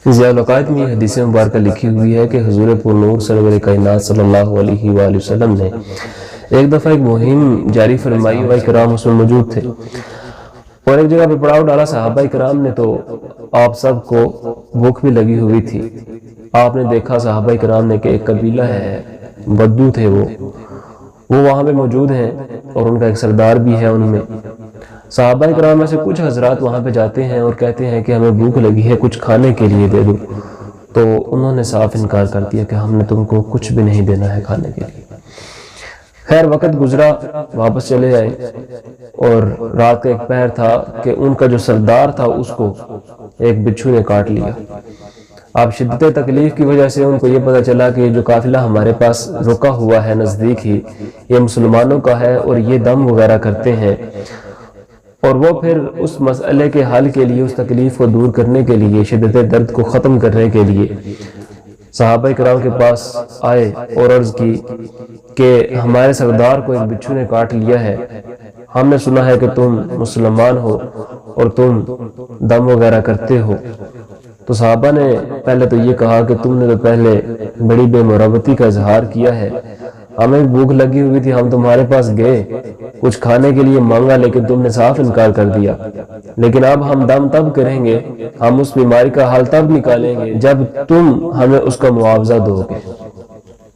ضیاء میں یہ حدیث مبارکہ لکھی ہوئی ہے کہ حضور پرنور سرور کائنات صلی اللہ علیہ وآلہ وسلم نے ایک دفعہ ایک مہم جاری فرمائی، صحابہ کرام اس میں موجود تھے، اور ایک جگہ پہ پڑاؤ ڈالا صحابہ کرام نے، تو آپ سب کو بھوک بھی لگی ہوئی تھی۔ آپ نے دیکھا صحابہ کرام نے کہ ایک قبیلہ ہے، بدو تھے وہ وہاں پہ موجود ہیں، اور ان کا ایک سردار بھی ہے ان میں۔ صحابہ کرام میں سے کچھ حضرات وہاں پہ جاتے ہیں اور کہتے ہیں کہ ہمیں بھوک لگی ہے، کچھ کھانے کے لیے دے دو، تو انہوں نے صاف انکار کر دیا کہ ہم نے تم کو کچھ بھی نہیں دینا ہے کھانے کے لیے۔ خیر وقت گزرا، واپس چلے آئے، اور رات کا ایک پہر تھا کہ ان کا جو سردار تھا اس کو ایک بچھو نے کاٹ لیا۔ اب شدت تکلیف کی وجہ سے ان کو یہ پتہ چلا کہ جو قافلہ ہمارے پاس رکا ہوا ہے نزدیک ہی، یہ مسلمانوں کا ہے اور یہ دم وغیرہ کرتے ہیں، اور وہ پھر اس مسئلے کے حل کے لیے، اس تکلیف کو دور کرنے کے لیے، شدت درد کو ختم کرنے کے لیے صحابہ کرام کے پاس آئے اور عرض کی کہ ہمارے سردار کو ایک بچھو نے کاٹ لیا ہے، ہم نے سنا ہے کہ تم مسلمان ہو اور تم دم وغیرہ کرتے ہو۔ تو صحابہ نے پہلے تو یہ کہا کہ تم نے تو پہلے بڑی بے مروتی کا اظہار کیا ہے، ہمیں بھوک لگی ہوئی تھی، ہم تمہارے پاس گئے، کچھ کھانے کے لیے مانگا، لیکن تم نے صاف انکار کر دیا، لیکن اب ہم دم تب کریں گے، ہم اس بیماری کا حل تب نکالیں گے جب تم ہمیں اس کا معاوضہ دو گے۔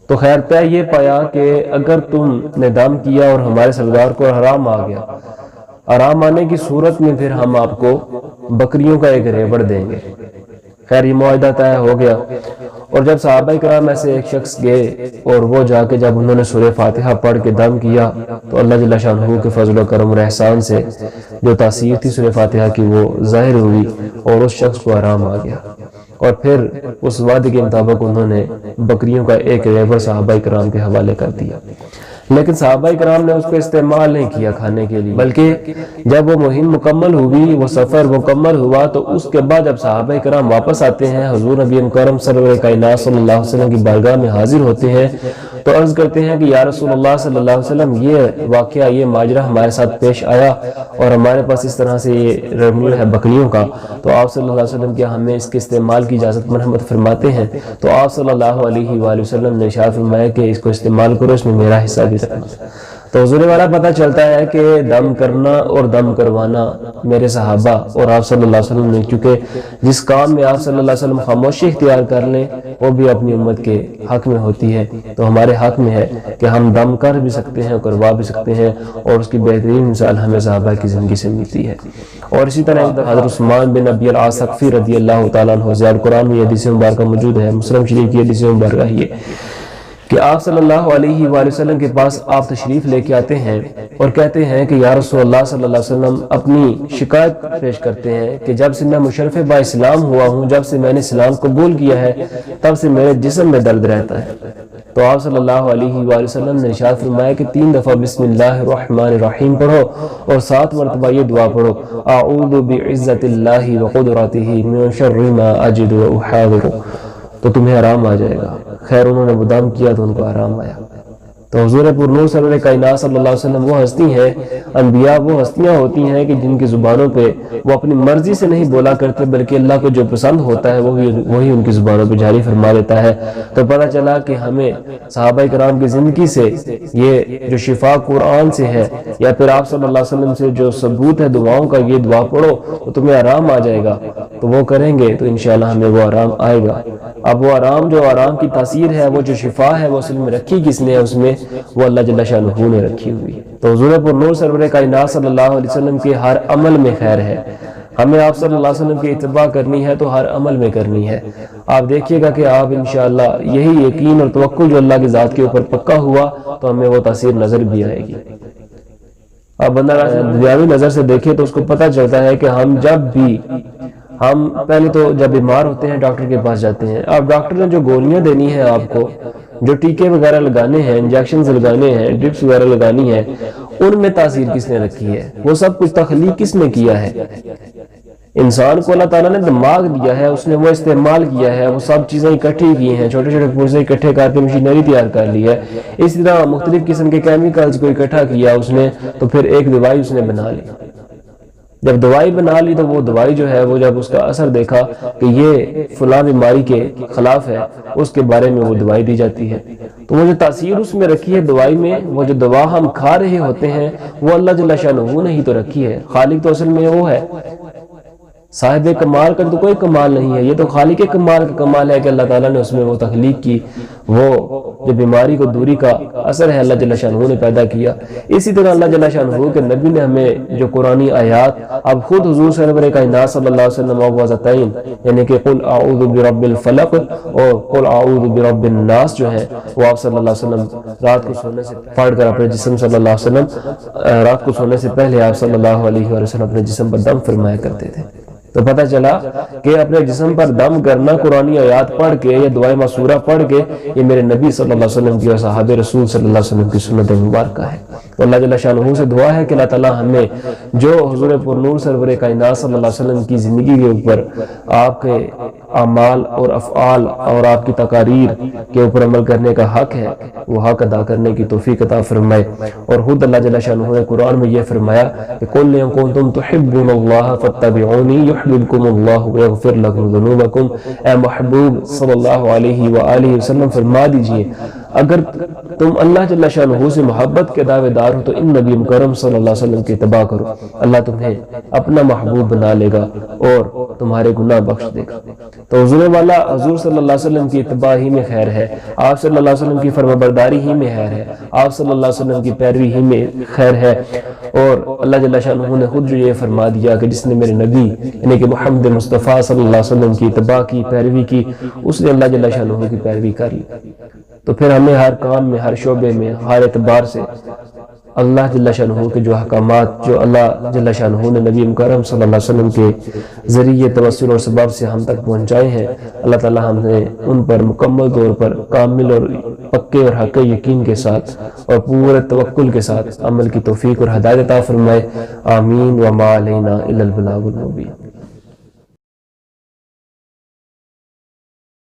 تو خیر طے یہ پایا کہ اگر تم نے دم کیا اور ہمارے سردار کو آرام آ گیا، آرام آنے کی صورت میں پھر ہم آپ کو بکریوں کا ایک ریوڑ دیں گے۔ خیر یہ معاہدہ طے ہو گیا، اور جب صحابہ کرام میں سے ایک شخص گئے اور وہ جا کے جب انہوں نے سورہ فاتحہ پڑھ کے دم کیا، تو اللہ جل شانہ کے فضل و کرم اور احسان سے جو تاثیر تھی سورہ فاتحہ کی وہ ظاہر ہوئی، اور اس شخص کو آرام آ گیا، اور پھر اس وعدے کے مطابق انہوں نے بکریوں کا ایک ریوڑ صحابہ کرام کے حوالے کر دیا۔ لیکن صحابہ کرام نے اس کو استعمال نہیں کیا کھانے کے لیے، بلکہ جب وہ مہم مکمل ہوئی، وہ سفر مکمل ہوا، تو اس کے بعد جب صحابہ کرام واپس آتے ہیں، حضور نبی مکرم سرور کائنات صلی اللہ علیہ وسلم کی بارگاہ میں حاضر ہوتے ہیں، تو عرض کرتے ہیں کہ یا رسول اللہ صلی اللہ علیہ وسلم، یہ واقعہ، یہ ماجرہ ہمارے ساتھ پیش آیا، اور ہمارے پاس اس طرح سے یہ ریوڑ ہے بکریوں کا، تو آپ صلی اللہ علیہ وسلم کیا ہمیں اس کے استعمال کی اجازت مرحمت فرماتے ہیں؟ تو آپ صلی اللہ علیہ وآلہ وسلم نے ارشاد فرمایا کہ اس کو استعمال کرو، اس میں میرا حصہ بھی رکھنا۔ تو حضور والا پتہ چلتا ہے کہ دم کرنا اور دم کروانا میرے صحابہ اور آپ صلی اللہ علیہ وسلم نے، کیونکہ جس کام میں آپ صلی اللہ علیہ وسلم خاموشی اختیار کر لیں وہ بھی اپنی امت کے حق میں ہوتی ہے، تو ہمارے حق میں ہے کہ ہم دم کر بھی سکتے ہیں، کروا بھی سکتے ہیں، اور اس کی بہترین مثال ہمیں صحابہ کی زندگی سے ملتی ہے۔ اور اسی طرح حضرت عثمان بن ابی العاص ثقفی رضی اللہ تعالیٰ عنہ، ضیاء قرآن میں یہ حدیث مبارکہ موجود ہے، مسلم شریف کی حدیث مبارکہ یہ کہ آپ صلی اللہ علیہ وآلہ وسلم کے پاس آپ تشریف لے کے آتے ہیں اور کہتے ہیں کہ یا رسول اللہ صلی اللہ علیہ وسلم، اپنی شکایت پیش کرتے ہیں کہ جب سے میں مشرف با اسلام ہوا ہوں، جب سے میں نے اسلام قبول کیا ہے، تب سے میرے جسم میں درد رہتا ہے۔ تو آپ صلی اللہ علیہ وآلہ وسلم نے ارشاد فرمایا کہ 3 دفعہ بسم اللہ الرحمن الرحیم پڑھو، اور 7 مرتبہ یہ دعا پڑھو، اعوذ بعزت اللہ وقدرتہ من شر ما اجد واحاذر، تو تمہیں آرام آ جائے گا۔ خیر انہوں نے وہ دم کیا تو ان کو آرام آیا۔ تو حضور پرنور سرور کائنات صلی اللہ علیہ وسلم وہ ہستی ہیں، انبیاء وہ ہستیاں ہوتی ہیں کہ جن کی زبانوں پہ وہ اپنی مرضی سے نہیں بولا کرتے، بلکہ اللہ کو جو پسند ہوتا ہے وہی ان کی زبانوں پہ جاری فرما دیتا ہے۔ تو پتہ چلا کہ ہمیں صحابہ کرام کی زندگی سے یہ جو شفا قرآن سے ہے، یا پھر آپ صلی اللہ علیہ وسلم سے جو ثبوت ہے دعاؤں کا، یہ دعا پڑھو تو تمہیں آرام آ جائے گا، تو وہ کریں گے تو انشاءاللہ ہمیں وہ آرام آئے گا۔ اب وہ آرام، جو آرام کی تاثیر ہے، وہ جو شفا ہے، وہ اصل میں رکھی کس نے ہے اس میں؟ وہ اللہ جل شانہ نے رکھی ہوئی۔ تو حضور پرنور سرور کائنات صلی اللہ علیہ وسلم کے ہر عمل میں خیر ہے، ہمیں آپ صلی اللہ علیہ وسلم کی اتباع کرنی ہے تو ہر عمل میں کرنی ہے۔ آپ دیکھیے گا کہ آپ انشاءاللہ یہی یقین اور توکل جو اللہ کی ذات کے اوپر پکا ہوا تو ہمیں وہ تاثیر نظر بھی آئے گی۔ اب بندہ دنیاوی نظر سے دیکھے تو اس کو پتہ چلتا ہے کہ ہم پہلے تو جب بیمار ہوتے ہیں ڈاکٹر کے پاس جاتے ہیں، اب ڈاکٹر نے جو گولیاں دینی ہیں آپ کو، جو ٹیکے وغیرہ لگانے ہیں، انجیکشنز لگانے ہیں، ڈرپس وغیرہ لگانی ہیں، ان میں تاثیر کس نے رکھی ہے؟ وہ سب کچھ تخلیق کس نے کیا ہے؟ انسان کو اللہ تعالیٰ نے دماغ دیا ہے، اس نے وہ استعمال کیا ہے، وہ سب چیزیں اکٹھی کی ہیں، چھوٹے چھوٹے پرزے اکٹھے کر کے مشینری تیار کر لی ہے، اسی طرح مختلف قسم کے کیمیکلز کو اکٹھا کیا اس نے، تو پھر ایک دوائی اس نے بنا لی۔ جب دوائی بنا لی تو وہ دوائی جو ہے وہ جب اس کا اثر دیکھا کہ یہ فلاں بیماری کے خلاف ہے، اس کے بارے میں وہ دوائی دی جاتی ہے۔ تو وہ جو تاثیر اس میں رکھی ہے دوائی میں، وہ جو دوا ہم کھا رہے ہوتے ہیں وہ اللہ جل شانہ نے ہی تو رکھی ہے۔ خالق تو اصل میں وہ ہے، صاحب کمال کا تو کوئی کمال نہیں ہے، یہ تو خالق کمال کا کمال ہے کہ اللہ تعالیٰ نے اس میں وہ تخلیق کی، وہ جو بیماری کو دوری کا اثر ہے اللہ جل شانہ نے پیدا کیا۔ اسی طرح اللہ جل شانہ کے نبی نے ہمیں جو قرآنی آیات اب خود حضور سرور کائنات صلی اللہ علیہ وسلم معوذتین یعنی کہ قل اعوذ برب الفلق اور قل اعوذ برب الناس جو ہے وہ آپ صلی اللہ علیہ وسلم رات کو سونے سے پڑھ کر اپنے جسم صلی اللہ علیہ وسلم رات کو سونے سے پہلے آپ صلی اللہ علیہ وسلم اپنے جسم پر دم فرمایا کرتے تھے۔ تو پتہ چلا کہ اپنے جسم پر دم کرنا قرآنی آیات پڑھ کے یا دعائے مسورہ پڑھ کے یہ میرے نبی صلی اللہ علیہ وسلم کی اور صحابہ رسول صلی اللہ علیہ وسلم کی سنت مبارکہ ہے۔ تو اللہ جل شانہ سے دعا ہے کہ اللہ تعالیٰ ہمیں جو حضور پرنور سرور کائنات صلی اللہ علیہ وسلم کی زندگی کے اوپر آپ کے اعمال اور افعال اور آپ کی تقاریر کے اوپر عمل کرنے کا حق ہے وہ حق ادا کرنے کی توفیق عطا فرمائے۔ اور خود اللہ جل شانہ نے قرآن میں یہ فرمایا کہ قل ان کنتم تحبون اللہ فاتبعونی یحببکم اللہ ویغفر لکم ذنوبکم۔ اے محبوب صلی اللہ علیہ وآلہ وسلم فرما دیجئے اگر تم اللہ جل شانہ سے محبت کے دعوے دار ہو تو ان نبی مکرم صلی اللہ علیہ وسلم کی اتباع کرو، اللہ تمہیں اپنا محبوب بنا لے گا اور تمہارے گناہ بخش دے گا۔ تو حضور والا حضور صلی اللہ علیہ وسلم کی اتباع ہی میں خیر ہے، آپ صلی اللہ علیہ وسلم کی فرمانبرداری ہی میں خیر ہے، آپ صلی اللہ علیہ وسلم کی پیروی ہی میں خیر ہے۔ اور اللہ جل شانہ نے خود جو یہ فرما دیا کہ جس نے میرے نبی یعنی کہ محمد مصطفیٰ صلی اللہ علیہ وسلم کی اتباع کی، پیروی کی، اس نے اللہ جل شانہ کی پیروی کر لی۔ تو پھر ہمیں ہر کام میں، ہر شعبے میں، ہر اعتبار سے اللہ جل شانہ کے جو احکامات جو اللہ جل شانہ نے نبی مکرم صلی اللہ علیہ وسلم کے ذریعے توسل اور سبب سے ہم تک پہنچائے ہیں، اللہ تعالیٰ ہمیں ان پر مکمل طور پر کامل اور پکے اور حق یقین کے ساتھ اور پورے توکل کے ساتھ عمل کی توفیق اور ہدایت عطا فرمائے۔ آمین۔ وما علینا الا البلاغ المبین۔